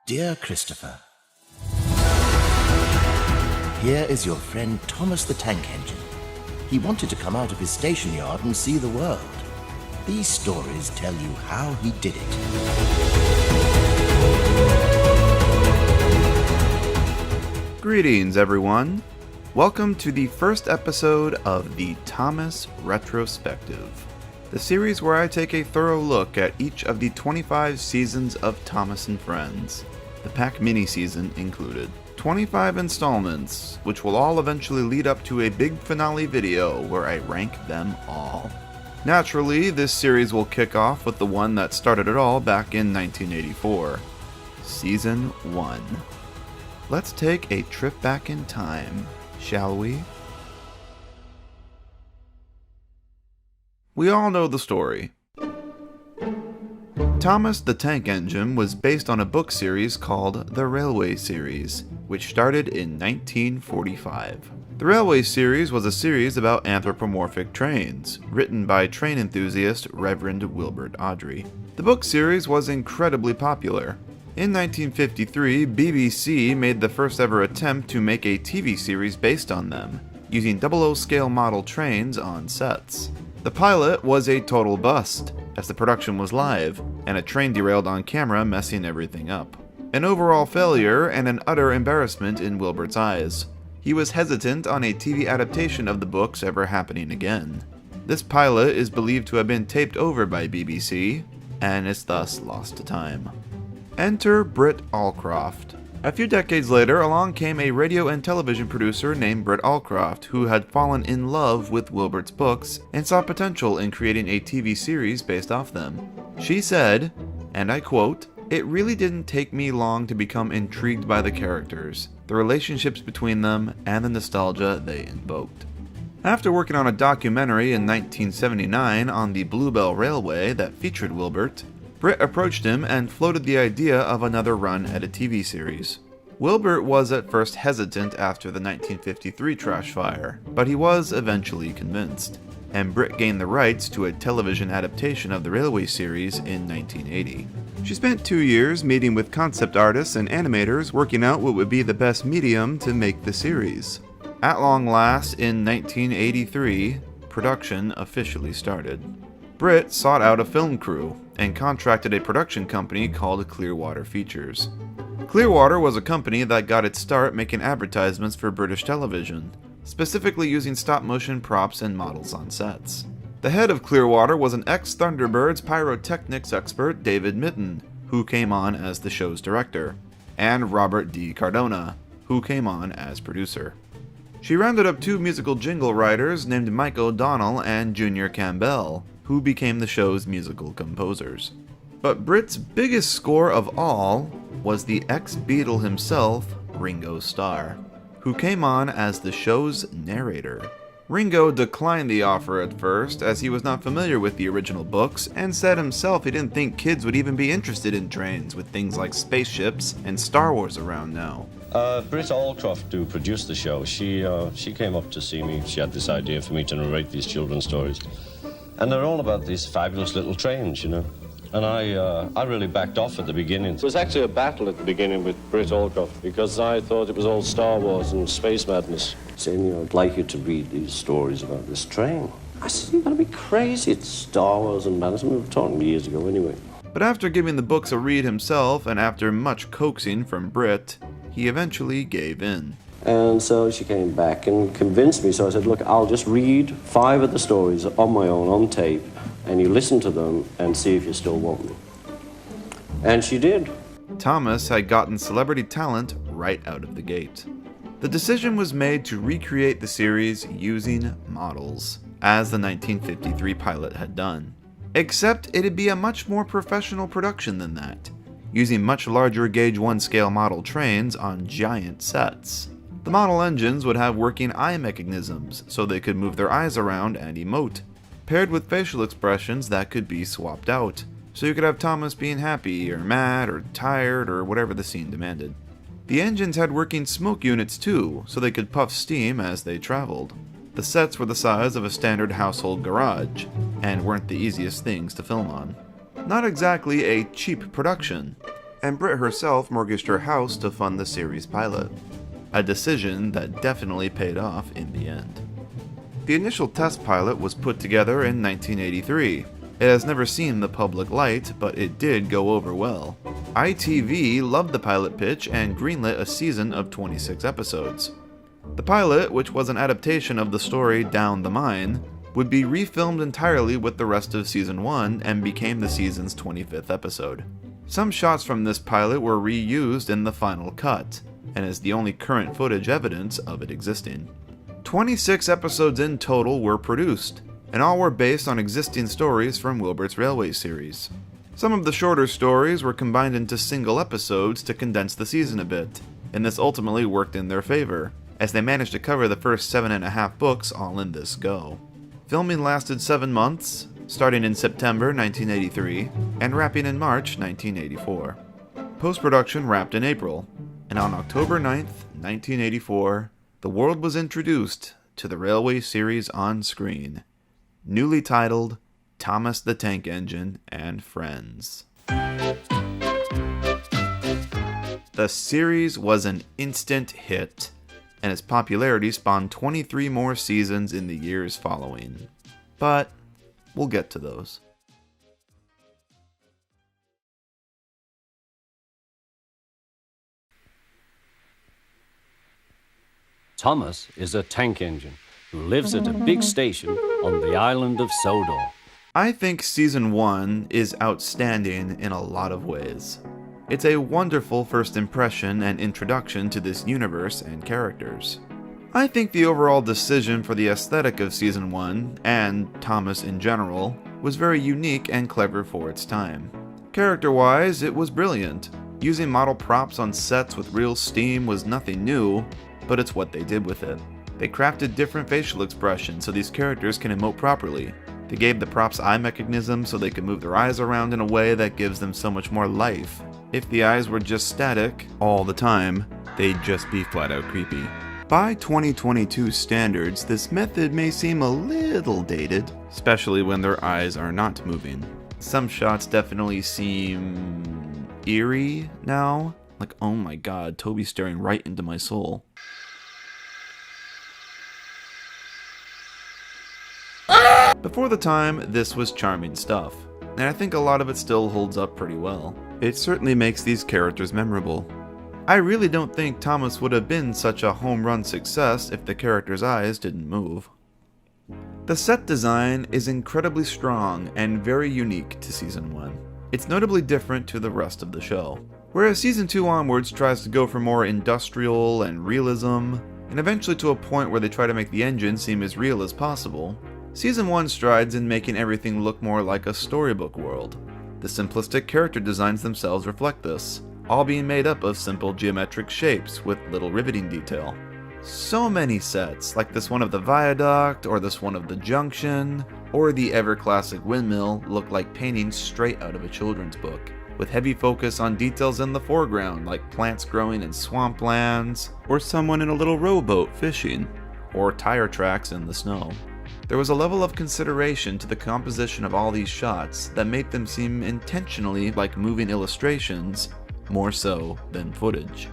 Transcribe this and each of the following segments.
Dear Christopher, here is your friend Thomas the Tank Engine. He wanted to come out of his station yard and see the world. These stories tell you how he did it. Greetings, everyone. Welcome to the first episode of the Thomas Retrospective, the series where I take a thorough look at each of the 25 seasons of Thomas and Friends, the Pack Mini season included. 25 installments, which will all eventually lead up to a big finale video where I rank them all. Naturally, this series will kick off with the one that started it all back in 1984, Season 1. Let's take a trip back in time, shall we? We all know the story. Thomas the Tank Engine was based on a book series called The Railway Series, which started in 1945. The Railway Series was a series about anthropomorphic trains, written by train enthusiast Reverend Wilbert Awdry. The book series was incredibly popular. In 1953, BBC made the first ever attempt to make a TV series based on them, using 00 scale model trains on sets. The pilot was a total bust, as the production was live, and a train derailed on camera, messing everything up. An overall failure and an utter embarrassment in Wilbert's eyes. He was hesitant on a TV adaptation of the books ever happening again. This pilot is believed to have been taped over by BBC, and is thus lost to time. Enter Britt Allcroft. A few decades later, along came a radio and television producer named Britt Allcroft, who had fallen in love with Wilbert's books and saw potential in creating a TV series based off them. She said, and I quote, "It really didn't take me long to become intrigued by the characters, the relationships between them, and the nostalgia they invoked." After working on a documentary in 1979 on the Bluebell Railway that featured Wilbert, Britt approached him and floated the idea of another run at a TV series. Wilbert was at first hesitant after the 1953 trash fire, but he was eventually convinced, and Britt gained the rights to a television adaptation of the Railway series in 1980. She spent 2 years meeting with concept artists and animators working out what would be the best medium to make the series. At long last, in 1983, production officially started. Britt sought out a film crew and contracted a production company called Clearwater Features. Clearwater was a company that got its start making advertisements for British television, specifically using stop-motion props and models on sets. The head of Clearwater was an ex-Thunderbirds pyrotechnics expert, David Mitton, who came on as the show's director, and Robert D. Cardona, who came on as producer. She rounded up 2 musical jingle writers named Mike O'Donnell and Junior Campbell, who became the show's musical composers. But Britt's biggest score of all was the ex-Beatle himself, Ringo Starr, who came on as the show's narrator. Ringo declined the offer at first, as he was not familiar with the original books, and said himself he didn't think kids would even be interested in trains with things like spaceships and Star Wars around now. Britt Allcroft, who produced the show, she came up to see me. She had this idea for me to narrate these children's stories. And they're all about these fabulous little trains, you know. And I really backed off at the beginning. It was actually a battle at the beginning with Britt Allcroft because I thought it was all Star Wars and space madness. Saying, you know, I'd like you to read these stories about this train. I said, you've got to be crazy. It's Star Wars and madness. We were talking years ago anyway. But after giving the books a read himself and after much coaxing from Britt, he eventually gave in. And so she came back and convinced me. So I said, look, I'll just read 5 of the stories on my own, on tape, and you listen to them and see if you still want me. And she did. Thomas had gotten celebrity talent right out of the gate. The decision was made to recreate the series using models, as the 1953 pilot had done. Except it'd be a much more professional production than that, using much larger gauge 1 scale model trains on giant sets. The model engines would have working eye mechanisms, so they could move their eyes around and emote, paired with facial expressions that could be swapped out, so you could have Thomas being happy, or mad, or tired, or whatever the scene demanded. The engines had working smoke units too, so they could puff steam as they traveled. The sets were the size of a standard household garage, and weren't the easiest things to film on. Not exactly a cheap production, and Britt herself mortgaged her house to fund the series pilot. A decision that definitely paid off in the end. The initial test pilot was put together in 1983. It has never seen the public light, but it did go over well. ITV loved the pilot pitch and greenlit a season of 26 episodes. The pilot, which was an adaptation of the story Down the Mine, would be refilmed entirely with the rest of Season 1 and became the season's 25th episode. Some shots from this pilot were reused in the final cut, and is the only current footage evidence of it existing. 26 episodes in total were produced, and all were based on existing stories from Wilbert's Railway series. Some of the shorter stories were combined into single episodes to condense the season a bit, and this ultimately worked in their favor, as they managed to cover the first 7.5 books all in this go. Filming lasted 7 months, starting in September 1983 and wrapping in March 1984. Post-production wrapped in April, and on October 9th, 1984, the world was introduced to the Railway series on screen, newly titled Thomas the Tank Engine and Friends. The series was an instant hit, and its popularity spawned 23 more seasons in the years following. But we'll get to those. Thomas is a tank engine who lives at a big station on the island of Sodor. I think Season 1 is outstanding in a lot of ways. It's a wonderful first impression and introduction to this universe and characters. I think the overall decision for the aesthetic of Season 1, and Thomas in general, was very unique and clever for its time. Character-wise, it was brilliant. Using model props on sets with real steam was nothing new, but it's what they did with it. They crafted different facial expressions so these characters can emote properly. They gave the props eye mechanisms so they could move their eyes around in a way that gives them so much more life. If the eyes were just static all the time, they'd just be flat out creepy. By 2022 standards, this method may seem a little dated, especially when their eyes are not moving. Some shots definitely seem eerie now. Like, oh my god, Toby's staring right into my soul. Before the time, this was charming stuff, and I think a lot of it still holds up pretty well. It certainly makes these characters memorable. I really don't think Thomas would have been such a home run success if the characters' eyes didn't move. The set design is incredibly strong and very unique to Season 1. It's notably different to the rest of the show. Whereas Season 2 onwards tries to go for more industrial and realism, and eventually to a point where they try to make the engine seem as real as possible, Season 1 strides in making everything look more like a storybook world. The simplistic character designs themselves reflect this, all being made up of simple geometric shapes with little riveting detail. So many sets, like this one of the viaduct, or this one of the junction, or the ever-classic windmill, look like paintings straight out of a children's book, with heavy focus on details in the foreground like plants growing in swamplands, or someone in a little rowboat fishing, or tire tracks in the snow. There was a level of consideration to the composition of all these shots that made them seem intentionally like moving illustrations, more so than footage.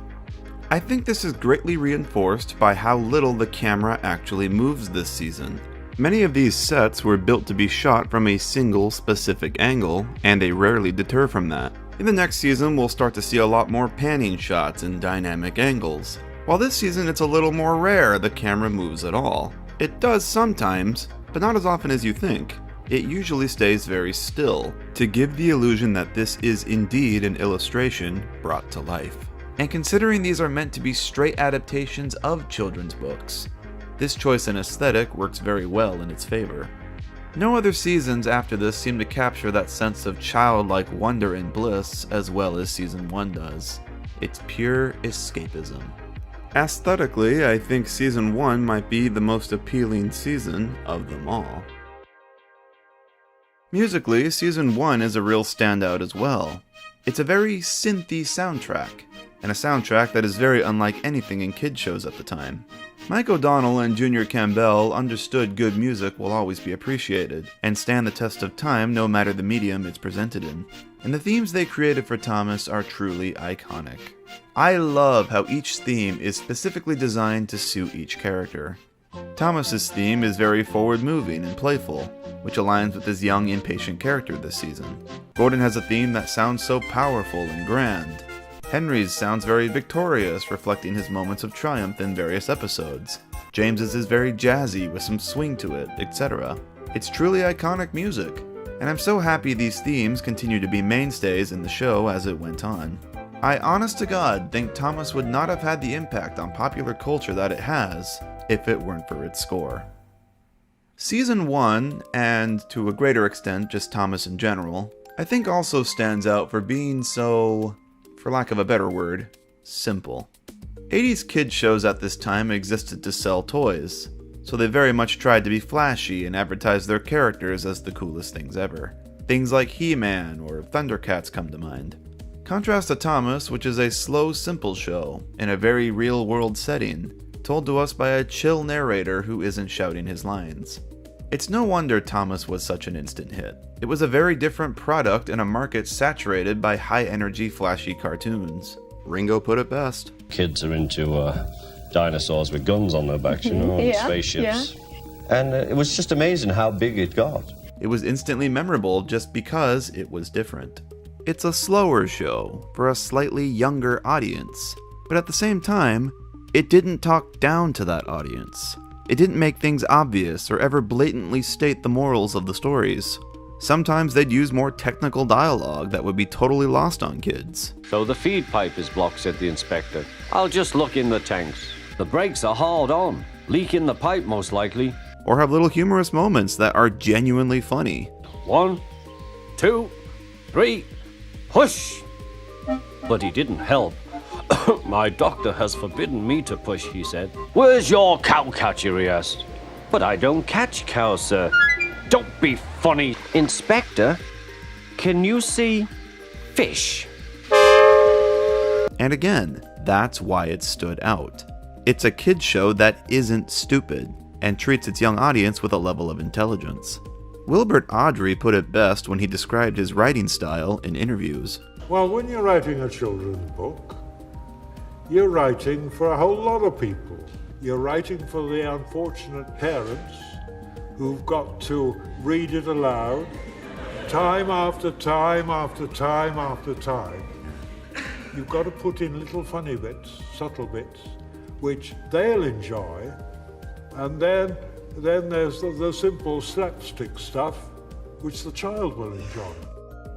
I think this is greatly reinforced by how little the camera actually moves this season. Many of these sets were built to be shot from a single specific angle, and they rarely deter from that. In the next season, we'll start to see a lot more panning shots and dynamic angles. While this season it's a little more rare the camera moves at all. It does sometimes, but not as often as you think. It usually stays very still, to give the illusion that this is indeed an illustration brought to life. And considering these are meant to be straight adaptations of children's books, this choice in aesthetic works very well in its favor. No other seasons after this seem to capture that sense of childlike wonder and bliss as well as Season 1 does. It's pure escapism. Aesthetically, I think Season 1 might be the most appealing season of them all. Musically, Season 1 is a real standout as well. It's a very synthy soundtrack, and a soundtrack that is very unlike anything in kid shows at the time. Mike O'Donnell and Junior Campbell understood good music will always be appreciated, and stand the test of time no matter the medium it's presented in. and the themes they created for Thomas are truly iconic. I love how each theme is specifically designed to suit each character. Thomas's theme is very forward-moving and playful, which aligns with his young, impatient character this season. Gordon has a theme that sounds so powerful and grand. Henry's sounds very victorious, reflecting his moments of triumph in various episodes. James's is very jazzy with some swing to it, etc. It's truly iconic music, and I'm so happy these themes continue to be mainstays in the show as it went on. I honest to God think Thomas would not have had the impact on popular culture that it has if it weren't for its score. Season 1, and to a greater extent just Thomas in general, I think also stands out for being so, for lack of a better word, simple. 80s kids shows at this time existed to sell toys, so they very much tried to be flashy and advertise their characters as the coolest things ever. Things like He-Man or Thundercats come to mind. Contrast to Thomas, which is a slow, simple show, in a very real-world setting, told to us by a chill narrator who isn't shouting his lines. It's no wonder Thomas was such an instant hit. It was a very different product in a market saturated by high-energy, flashy cartoons. Ringo put it best. Kids are into dinosaurs with guns on their backs, and spaceships. Yeah. And it was just amazing how big it got. It was instantly memorable just because it was different. It's a slower show for a slightly younger audience, but at the same time, it didn't talk down to that audience. It didn't make things obvious or ever blatantly state the morals of the stories. Sometimes they'd use more technical dialogue that would be totally lost on kids. So the feed pipe is blocked, said the inspector. I'll just look in the tanks. The brakes are hauled on. Leak in the pipe, most likely. Or have little humorous moments that are genuinely funny. 1, 2, 3, push! But he didn't help. My doctor has forbidden me to push, he said. Where's your cow catcher, he asked. But I don't catch cows, sir. Don't be funny. Inspector, can you see fish? And again, that's why it stood out. It's a kids show that isn't stupid, and treats its young audience with a level of intelligence. Wilbert Awdry put it best when he described his writing style in interviews. Well, when you're writing a children's book, you're writing for a whole lot of people. You're writing for the unfortunate parents who've got to read it aloud, time after time after time after time. You've got to put in little funny bits, subtle bits, which they'll enjoy, and then there's the simple slapstick stuff, which the child will enjoy.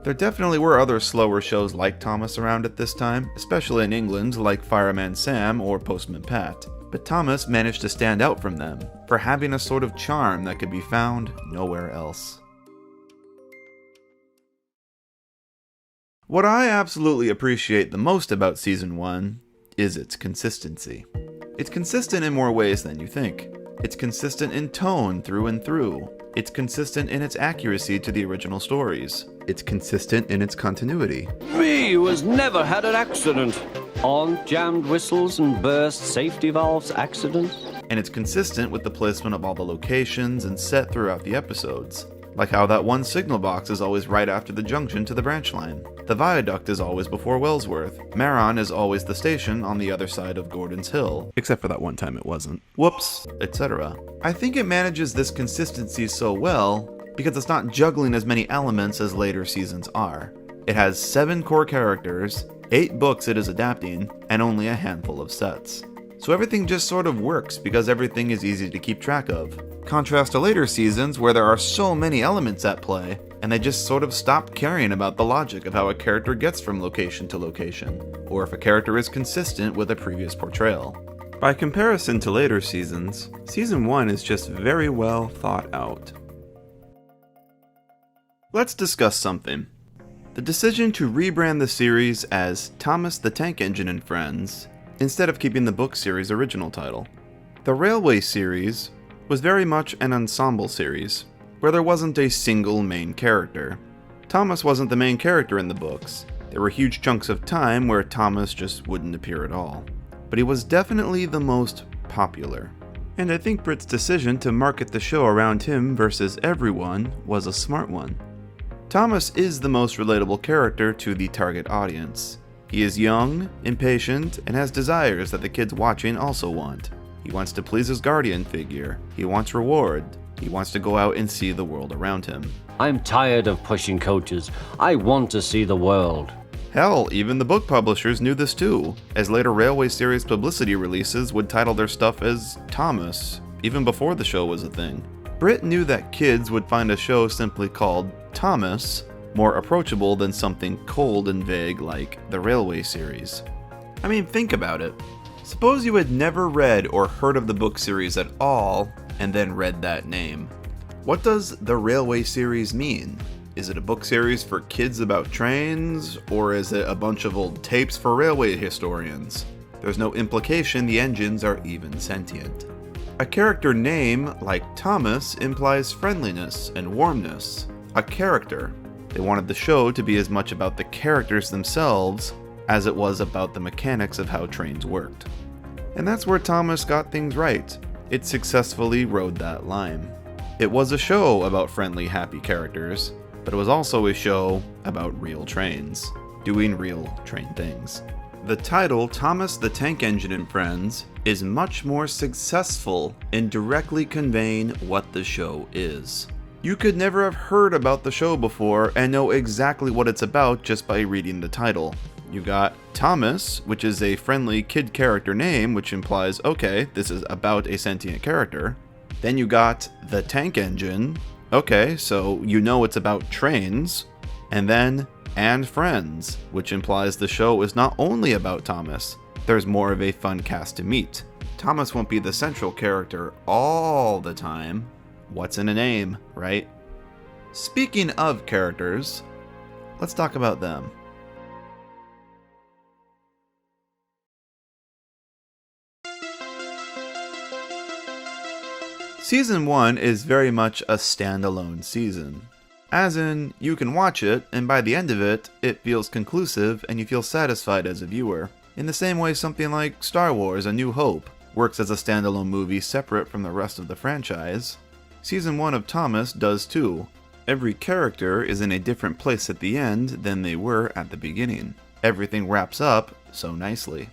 There definitely were other slower shows like Thomas around at this time, especially in England, like Fireman Sam or Postman Pat. But Thomas managed to stand out from them for having a sort of charm that could be found nowhere else. What I absolutely appreciate the most about Season 1 is its consistency. It's consistent in more ways than you think. It's consistent in tone through and through. It's consistent in its accuracy to the original stories. It's consistent in its continuity. Me, who has never had an accident. On jammed whistles and burst safety valves accidents. And it's consistent with the placement of all the locations and set throughout the episodes. Like how that one signal box is always right after the junction to the branch line. The viaduct is always before Wellsworth. Maron is always the station on the other side of Gordon's Hill. Except for that one time it wasn't. Whoops, etc. I think it manages this consistency so well because it's not juggling as many elements as later seasons are. It has 7 core characters, 8 books it is adapting, and only a handful of sets. So everything just sort of works because everything is easy to keep track of. Contrast to later seasons where there are so many elements at play, and they just sort of stop caring about the logic of how a character gets from location to location, or if a character is consistent with a previous portrayal. By comparison to later seasons, Season 1 is just very well thought out. Let's discuss something. The decision to rebrand the series as Thomas the Tank Engine and Friends, instead of keeping the book series' original title. The Railway series was very much an ensemble series, where there wasn't a single main character. Thomas wasn't the main character in the books. There were huge chunks of time where Thomas just wouldn't appear at all. But he was definitely the most popular. And I think Britt's decision to market the show around him versus everyone was a smart one. Thomas is the most relatable character to the target audience. He is young, impatient, and has desires that the kids watching also want. He wants to please his guardian figure. He wants reward. He wants to go out and see the world around him. I'm tired of pushing coaches. I want to see the world. Hell, even the book publishers knew this too, as later Railway series publicity releases would title their stuff as Thomas, even before the show was a thing. Britt knew that kids would find a show simply called Thomas more approachable than something cold and vague like the Railway series. I mean, think about it. Suppose you had never read or heard of the book series at all, and then read that name. What does the Railway series mean? Is it a book series for kids about trains, or is it a bunch of old tapes for railway historians? There's no implication the engines are even sentient. A character name, like Thomas, implies friendliness and warmness. A character. They wanted the show to be as much about the characters themselves as it was about the mechanics of how trains worked. And that's where Thomas got things right. It successfully rode that line. It was a show about friendly, happy characters, but it was also a show about real trains, doing real train things. The title, Thomas the Tank Engine and Friends, is much more successful in directly conveying what the show is. You could never have heard about the show before and know exactly what it's about just by reading the title. You got Thomas, which is a friendly kid character name, which implies, okay, this is about a sentient character. Then you got the Tank Engine, okay, so you know it's about trains. And then and Friends, which implies the show is not only about Thomas, there's more of a fun cast to meet. Thomas won't be the central character all the time. What's in a name, right? Speaking of characters, let's talk about them. Season 1 is very much a standalone season. As in, you can watch it, and by the end of it, it feels conclusive and you feel satisfied as a viewer. In the same way something like Star Wars: A New Hope works as a standalone movie separate from the rest of the franchise, Season 1 of Thomas does too. Every character is in a different place at the end than they were at the beginning. Everything wraps up so nicely.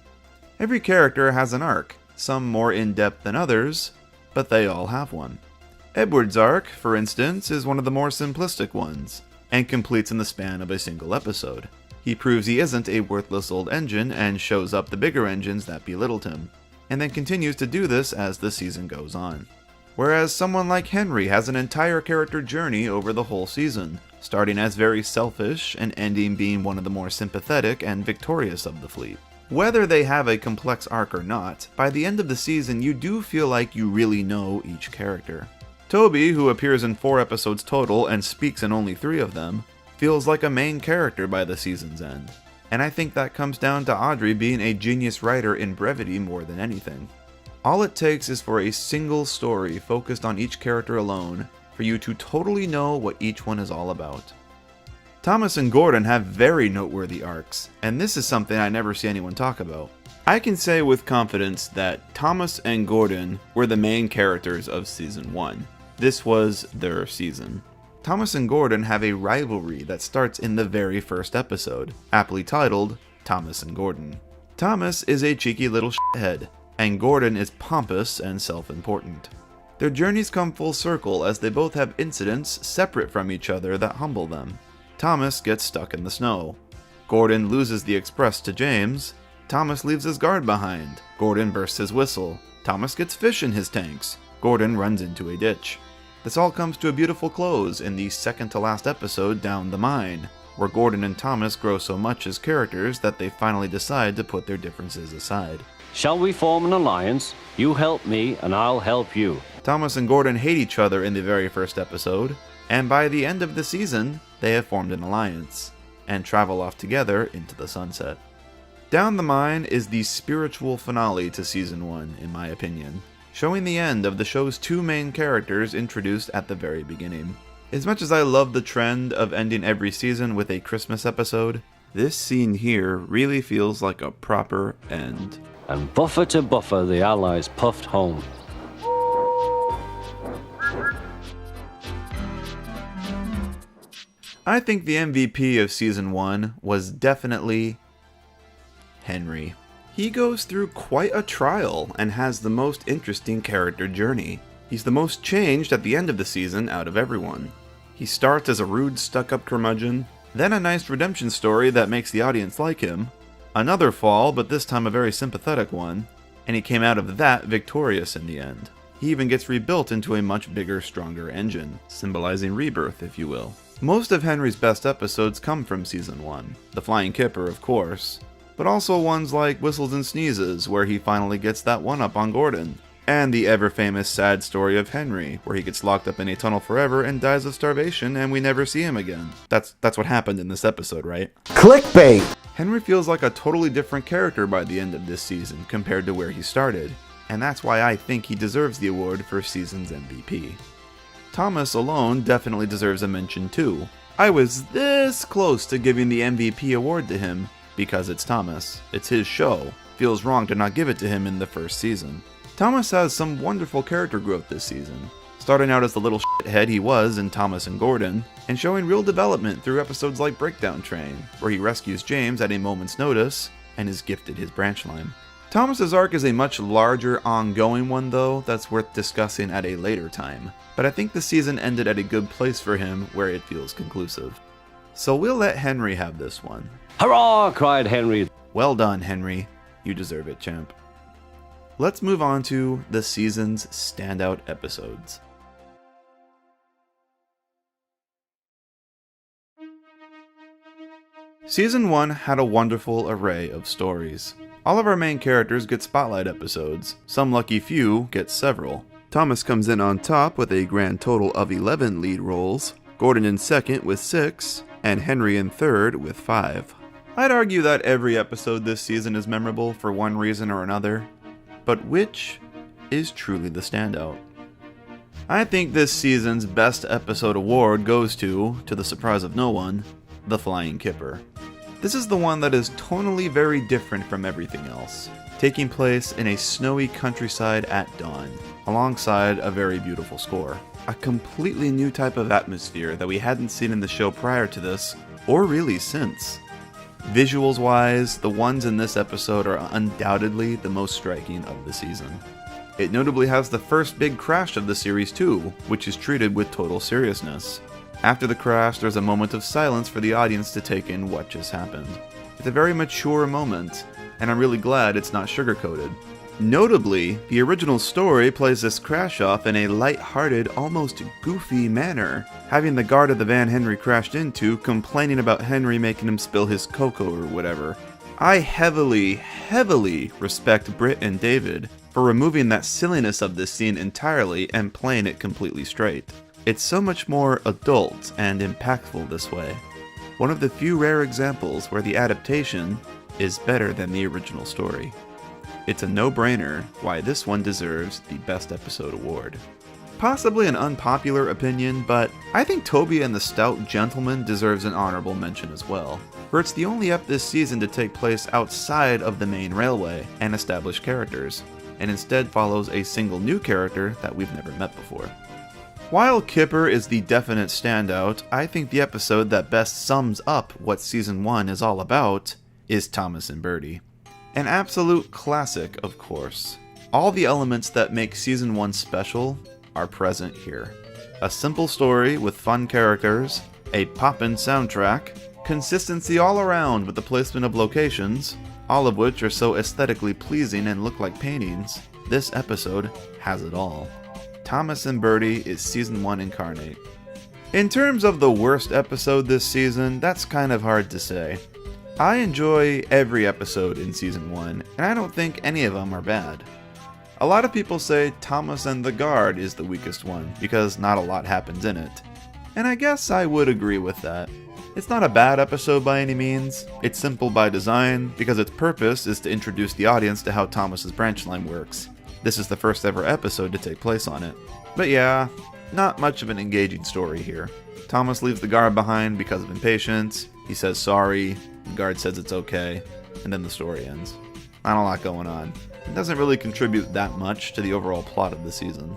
Every character has an arc, some more in-depth than others, but they all have one. Edward's arc, for instance, is one of the more simplistic ones, and completes in the span of a single episode. He proves he isn't a worthless old engine and shows up the bigger engines that belittled him, and then continues to do this as the season goes on. Whereas someone like Henry has an entire character journey over the whole season, starting as very selfish and ending being one of the more sympathetic and victorious of the fleet. Whether they have a complex arc or not, by the end of the season you do feel like you really know each character. Toby, who appears in 4 episodes total and speaks in only 3 of them, feels like a main character by the season's end. And I think that comes down to Audrey being a genius writer in brevity more than anything. All it takes is for a single story focused on each character alone for you to totally know what each one is all about. Thomas and Gordon have very noteworthy arcs, and this is something I never see anyone talk about. I can say with confidence that Thomas and Gordon were the main characters of Season 1. This was their season. Thomas and Gordon have a rivalry that starts in the very first episode, aptly titled Thomas and Gordon. Thomas is a cheeky little shithead, and Gordon is pompous and self-important. Their journeys come full circle as they both have incidents separate from each other that humble them. Thomas gets stuck in the snow. Gordon loses the express to James. Thomas leaves his guard behind. Gordon bursts his whistle. Thomas gets fish in his tanks. Gordon runs into a ditch. This all comes to a beautiful close in the second to last episode, Down the Mine, where Gordon and Thomas grow so much as characters that they finally decide to put their differences aside. Shall we form an alliance? You help me and I'll help you. Thomas and Gordon hate each other in the very first episode, and by the end of the season, they have formed an alliance, and travel off together into the sunset. Down the Mine is the spiritual finale to Season 1, in my opinion, showing the end of the show's 2 main characters introduced at the very beginning. As much as I love the trend of ending every season with a Christmas episode, this scene here really feels like a proper end. And buffer to buffer, the Allies puffed home. I think the MVP of Season 1 was definitely Henry. He goes through quite a trial and has the most interesting character journey. He's the most changed at the end of the season out of everyone. He starts as a rude, stuck-up curmudgeon, then a nice redemption story that makes the audience like him, another fall, but this time a very sympathetic one, and he came out of that victorious in the end. He even gets rebuilt into a much bigger, stronger engine, symbolizing rebirth, if you will. Most of Henry's best episodes come from Season 1. The Flying Kipper, of course, but also ones like Whistles and Sneezes, where he finally gets that one-up on Gordon, and the ever-famous sad story of Henry, where he gets locked up in a tunnel forever and dies of starvation and we never see him again. That's what happened in this episode, right? Clickbait! Henry feels like a totally different character by the end of this season compared to where he started, and that's why I think he deserves the award for season's MVP. Thomas alone definitely deserves a mention too. I was this close to giving the MVP award to him because it's Thomas. It's his show. Feels wrong to not give it to him in the first season. Thomas has some wonderful character growth this season, starting out as the little shithead he was in Thomas and Gordon, and showing real development through episodes like Breakdown Train, where he rescues James at a moment's notice and is gifted his branch line. Thomas's arc is a much larger, ongoing one though, that's worth discussing at a later time, but I think the season ended at a good place for him where it feels conclusive. So we'll let Henry have this one. Hurrah! Cried Henry. Well done, Henry. You deserve it, champ. Let's move on to the season's standout episodes. Season 1 had a wonderful array of stories. All of our main characters get spotlight episodes, some lucky few get several. Thomas comes in on top with a grand total of 11 lead roles, Gordon in second with 6, and Henry in third with 5. I'd argue that every episode this season is memorable for one reason or another, but which is truly the standout? I think this season's best episode award goes to the surprise of no one, The Flying Kipper. This is the one that is tonally very different from everything else, taking place in a snowy countryside at dawn, alongside a very beautiful score. A completely new type of atmosphere that we hadn't seen in the show prior to this, or really since. Visuals wise, the ones in this episode are undoubtedly the most striking of the season. It notably has the first big crash of the series too, which is treated with total seriousness. After the crash, there's a moment of silence for the audience to take in what just happened. It's a very mature moment, and I'm really glad it's not sugar-coated. Notably, the original story plays this crash off in a light-hearted, almost goofy manner, having the guard of the van Henry crashed into complaining about Henry making him spill his cocoa or whatever. I heavily respect Britt and David for removing that silliness of this scene entirely and playing it completely straight. It's so much more adult and impactful this way. One of the few rare examples where the adaptation is better than the original story. It's a no-brainer why this one deserves the Best Episode award. Possibly an unpopular opinion, but I think Toby and the Stout Gentleman deserves an honorable mention as well, for it's the only ep this season to take place outside of the main railway and established characters, and instead follows a single new character that we've never met before. While Kipper is the definite standout, I think the episode that best sums up what Season 1 is all about is Thomas and Bertie. An absolute classic, of course. All the elements that make Season 1 special are present here. A simple story with fun characters, a poppin' soundtrack, consistency all around with the placement of locations, all of which are so aesthetically pleasing and look like paintings. This episode has it all. Thomas and Bertie is Season 1 incarnate. In terms of the worst episode this season, that's kind of hard to say. I enjoy every episode in Season 1, and I don't think any of them are bad. A lot of people say Thomas and the Guard is the weakest one, because not a lot happens in it. And I guess I would agree with that. It's not a bad episode by any means. It's simple by design, because its purpose is to introduce the audience to how Thomas's branch line works. This is the first ever episode to take place on it. But yeah, not much of an engaging story here. Thomas leaves the guard behind because of impatience, he says sorry, the guard says it's okay, and then the story ends. Not a lot going on. It doesn't really contribute that much to the overall plot of the season.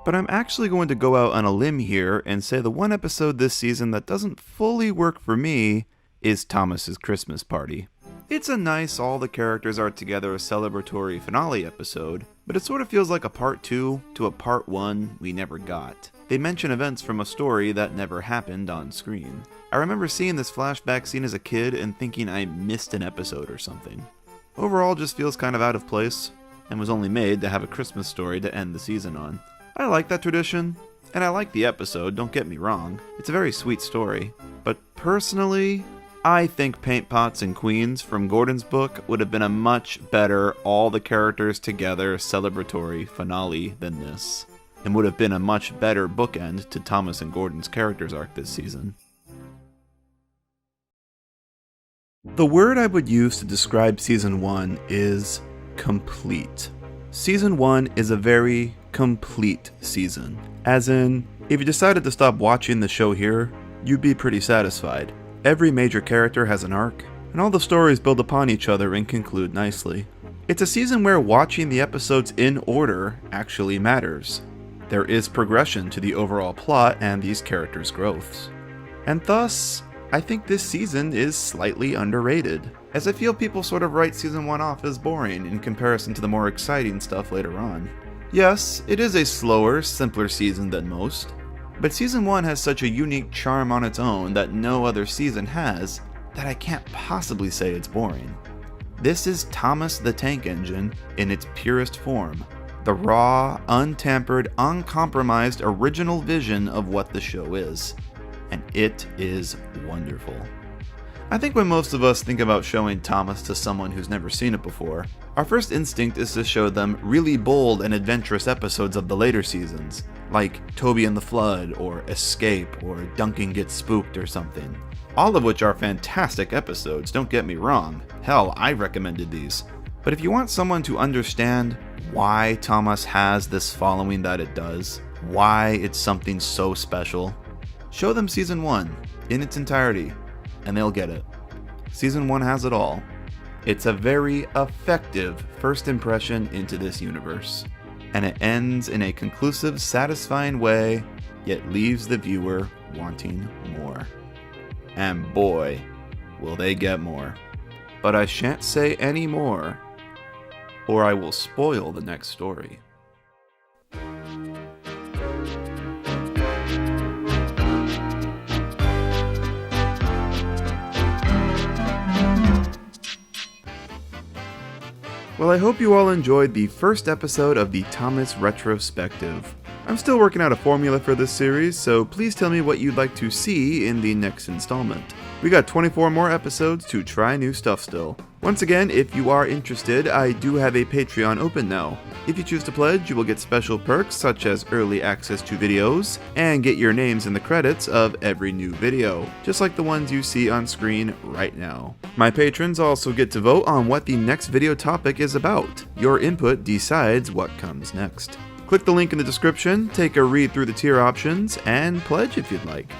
But I'm actually going to go out on a limb here and say the one episode this season that doesn't fully work for me is Thomas's Christmas Party. It's a nice all the characters are together celebratory finale episode, but it sort of feels like a part 2 to a part 1 we never got. They mention events from a story that never happened on screen. I remember seeing this flashback scene as a kid and thinking I missed an episode or something. Overall, just feels kind of out of place, and was only made to have a Christmas story to end the season on. I like that tradition, and I like the episode, don't get me wrong. It's a very sweet story, but personally, I think Paint Pots and Queens from Gordon's book would have been a much better all the characters together celebratory finale than this, and would have been a much better bookend to Thomas and Gordon's characters arc this season. The word I would use to describe Season 1 is complete. Season 1 is a very complete season. As in, if you decided to stop watching the show here, you'd be pretty satisfied. Every major character has an arc, and all the stories build upon each other and conclude nicely. It's a season where watching the episodes in order actually matters. There is progression to the overall plot and these characters' growths. And thus, I think this season is slightly underrated, as I feel people sort of write Season 1 off as boring in comparison to the more exciting stuff later on. Yes, it is a slower, simpler season than most, but Season 1 has such a unique charm on its own that no other season has, that I can't possibly say it's boring. This is Thomas the Tank Engine in its purest form, the raw, untampered, uncompromised original vision of what the show is. And it is wonderful. I think when most of us think about showing Thomas to someone who's never seen it before, our first instinct is to show them really bold and adventurous episodes of the later seasons, like Toby and the Flood, or Escape, or Duncan Gets Spooked or something. All of which are fantastic episodes, don't get me wrong. Hell, I recommended these. But if you want someone to understand why Thomas has this following that it does, why it's something so special, show them Season 1 in its entirety, and they'll get it. Season 1 has it all. It's a very effective first impression into this universe, and it ends in a conclusive, satisfying way, yet leaves the viewer wanting more. And boy, will they get more. But I shan't say any more, or I will spoil the next story. Well, I hope you all enjoyed the first episode of the Thomas Retrospective. I'm still working out a formula for this series, so please tell me what you'd like to see in the next installment. We got 24 more episodes to try new stuff still. Once again, if you are interested, I do have a Patreon open now. If you choose to pledge, you will get special perks such as early access to videos, and get your names in the credits of every new video, just like the ones you see on screen right now. My patrons also get to vote on what the next video topic is about. Your input decides what comes next. Click the link in the description, take a read through the tier options, and pledge if you'd like.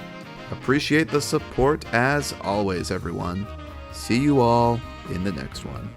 Appreciate the support as always, everyone. See you all in the next one.